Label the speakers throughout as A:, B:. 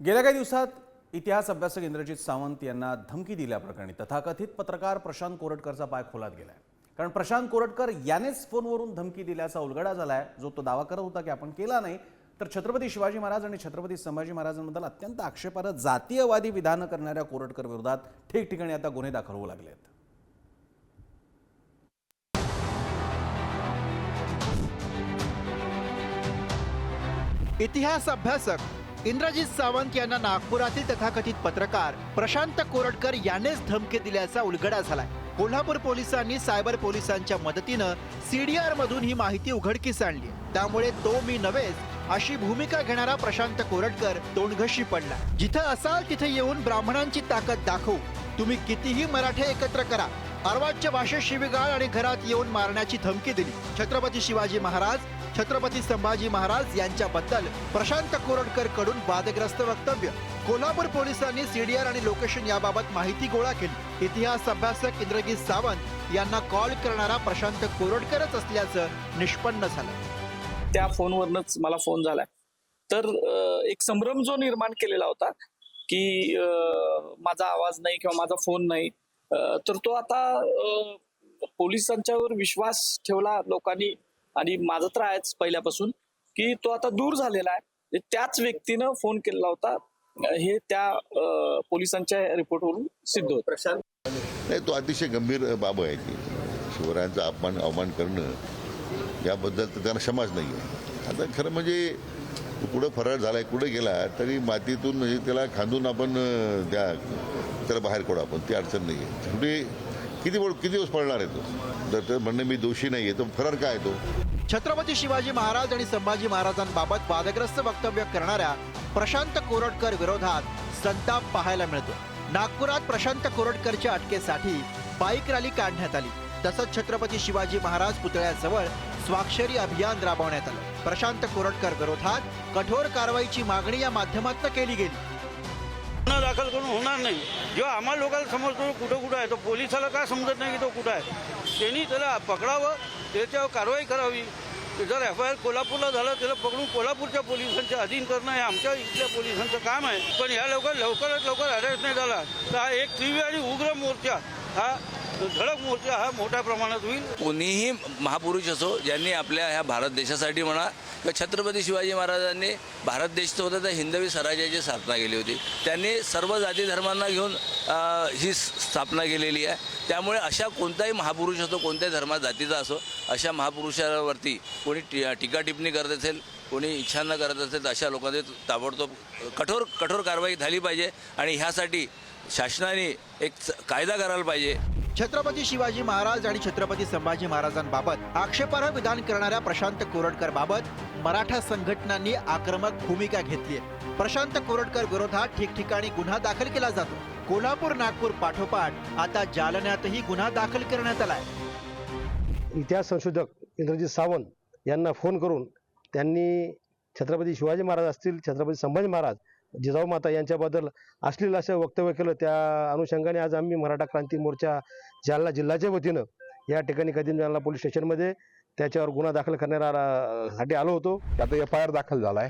A: गेल्या काही दिवसात इतिहास अभ्यासक इंद्रजित सावंत यांना धमकी दिल्याप्रकरणी तथाकथित पत्रकार प्रशांत कोरटकरचा पाय खोलात गेलाय। कारण प्रशांत कोरटकर यानेच फोनवरून धमकी दिल्याचा उलगडा झालाय। जो तो दावा करत होता की आपण केला नाही, तर छत्रपती शिवाजी महाराज आणि छत्रपती संभाजी महाराजांबद्दल अत्यंत आक्षेपार्ह जातीयवादी विधान करणाऱ्या कोरटकर विरोधात ठिकठिकाणी आता गुन्हे दाखल होऊ लागले आहेत।
B: इतिहास अभ्यासक इंद्रजित सावंत यांना नागपुरातील तथाकथित पत्रकार प्रशांत कोरटकर यानेच धमकी दिल्याचा उलगडा झालाय। कोल्हापूर पोलिसांनी सायबर पोलिसांच्या मदतीनं सीडीआर मधून ही माहिती उघडकीस आणली। त्यामुळे तो मी नव्हेच अशी भूमिका घेणारा प्रशांत कोरटकर तोंडघशी पडला। जिथं असाल तिथे येऊन ब्राह्मणांची ताकद दाखवू, तुम्ही कितीही मराठे एकत्र करा, अर्वाच्य भाषेत शिवीगाळ आणि घरात येऊन मारण्याची धमकी दिली। छत्रपती शिवाजी महाराज, छत्रपती संभाजी महाराज यांच्याबद्दल प्रशांत कोरटकर कडून वादग्रस्त वक्तव्य। कोल्हापूर पोलिसांनी सीडीआर आणि लोकेशन याबाबत माहिती गोळा केली। इतिहास अभ्यासक इंद्रजित सावंत यांना कॉल करणारा प्रशांत कोरटकरच असल्याचं निष्पन्न झालं।
C: त्या फोनवरनच मला फोन झाला, तर एक संभ्रम जो निर्माण केलेला होता की माझा आवाज नाही किंवा माझा फोन नाही, तर तो आता पोलिसांच्यावर विश्वास ठेवला लोकांनी, आणि माझं तर आहेच पहिल्यापासून की तो आता दूर झालेला आहे। त्याच व्यक्तीनं फोन केलेला होता, हे त्या पोलिसांच्या रिपोर्टवरून सिद्ध होत।
D: प्रशांत
E: नाही, तो अतिशय गंभीर बाब आहे की शिवरायांचा अवमान करणं, याबद्दल तर त्यांना क्षमाच नाही आहे। आता खरं म्हणजे तो कुठं फरार झालाय, कुठं गेला तरी मातीतून म्हणजे त्याला खांदून आपण त्याला बाहेर काढू आपण, ती अडचण नाही आहे। शेवटी किती दिवस पळणार आहे तो? तर म्हणणं मी दोषी नाही आहे, तो फरार काय तो?
B: छत्रपती शिवाजी महाराज आणि संभाजी महाराजांबाबत वादग्रस्त वक्तव्य करणाऱ्या प्रशांत कोरटकर विरोधात संताप पाहायला मिळतो। नागपुरात प्रशांत कोरटकरच्या अटकेसाठी बाईक रॅली काढण्यात आली। तसंच छत्रपती शिवाजी महाराज पुतळ्याजवळ स्वाक्षरी अभियान राबवण्यात आलं। प्रशांत कोरटकर विरोधात कठोर कारवाईची मागणी या माध्यमातून केली गेली।
F: गुन्हा दाखल करून होणार नाही। जेव्हा आम्हाला लोकांना समजतो कुठं आहे, तो पोलिसाला काय समजत नाही की तो कुठं आहे। त्यांनी त्याला पकडावं, त्याच्यावर कारवाई करावी। जर FIR कोल्हापूरला झालं, त्याला पकडून कोल्हापूरच्या पोलिसांच्या अधीन करणं हे आमच्या इथल्या पोलिसांचं काम आहे। पण या लवकरात लवकर अरेस्ट नाही झाला तर हा एक तीव्र आणि उग्र मोर्चा, हा धडक मोर्चा हा मोठ्या प्रमाणात होईल।
G: कोणीही महापुरुष असो, ज्यांनी आपल्या ह्या भारत देशासाठी म्हणा किंवा छत्रपती शिवाजी महाराजांनी भारत देश होता त्या हिंदवी स्वराज्याची स्थापना केली होती। त्यांनी सर्व जाती धर्मांना घेऊन ही स्थापना केलेली आहे। त्यामुळे अशा कोणताही महापुरुष असो, कोणत्याही धर्मात जातीचा असो, अशा महापुरुषावरती कोणी टीका टिप्पणी करत असेल, कोणी इच्छा न करत असेल, तर अशा लोकांचे ताबडतोब कठोर कारवाई झाली पाहिजे। आणि ह्यासाठी शासनाने एक कायदा करायला पाहिजे।
B: छत्रपती शिवाजी महाराज आणि छत्रपती संभाजी महाराजांबाबत आक्षेपार्ह विधान करणाऱ्या प्रशांत कोरटकर बाबत मराठा संघटनांनी आक्रमक भूमिका घेतली आहे। प्रशांत कोरटकर विरोधात ठिकठिकाणी गुन्हा दाखल केला जातो। कोल्हापूर, नागपूर पाठोपाठ आता जालन्यातही गुन्हा दाखल करण्यात आलाय।
H: इतिहास संशोधक इंद्रजित सावंत यांना फोन करून त्यांनी छत्रपती शिवाजी महाराज असतील, छत्रपती संभाजी महाराज, जिजाऊ माता यांच्याबद्दल अश्लील असं वक्तव्य केलं। त्या अनुषंगाने आज आम्ही मराठा क्रांती मोर्चा जालना जिल्ह्याच्या वतीनं या ठिकाणी कदीम जालना पोलीस स्टेशनमध्ये त्याच्यावर गुन्हा दाखल करण्यासाठी आलो होतो।
D: आता FIR दाखल झालाय,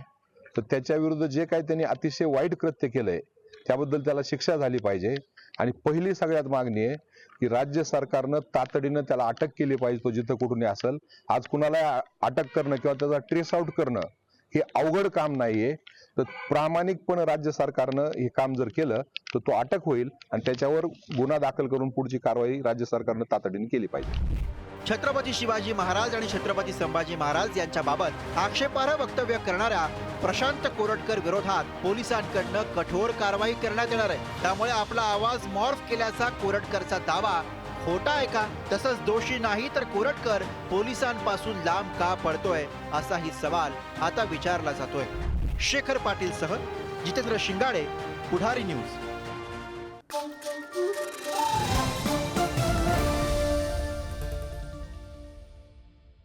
D: तर त्याच्या विरुद्ध जे काही त्यांनी अतिशय वाईट कृत्य केलंय त्याबद्दल त्याला शिक्षा झाली पाहिजे। आणि पहिली सगळ्यात मागणी आहे की राज्य सरकारनं तातडीनं त्याला अटक केली पाहिजे, तो जिथं कुठूनही असेल। आज कुणाला अटक करणं किंवा त्याचा ट्रेस आउट करणं हे अवघड काम नाहीये, तर प्रामाणिकपणे राज्य सरकारनं हे काम जर केलं तर तो अटक होईल आणि त्याच्यावर गुन्हा दाखल करून पुढची कारवाई राज्य सरकारनं तातडीने केली पाहिजे।
B: छत्रपती शिवाजी महाराज आणि छत्रपती संभाजी महाराज यांच्याबाबत आक्षेपार्ह वक्तव्य करणाऱ्या प्रशांत कोरटकर विरोधात पोलिसांकडनं कठोर कारवाई करण्यात येणार आहे। त्यामुळे आपला आवाज मॉर्फ केल्याचा कोरटकरचा दावा खोटा आहे का? तसंच दोषी नाही तर कोरटकर पोलिसांपासून लांब का पडतोय, असाही सवाल आता विचारला जातोय। शेखर पाटील सह जितेंद्र शिंगाडे, पुढारी न्यूज।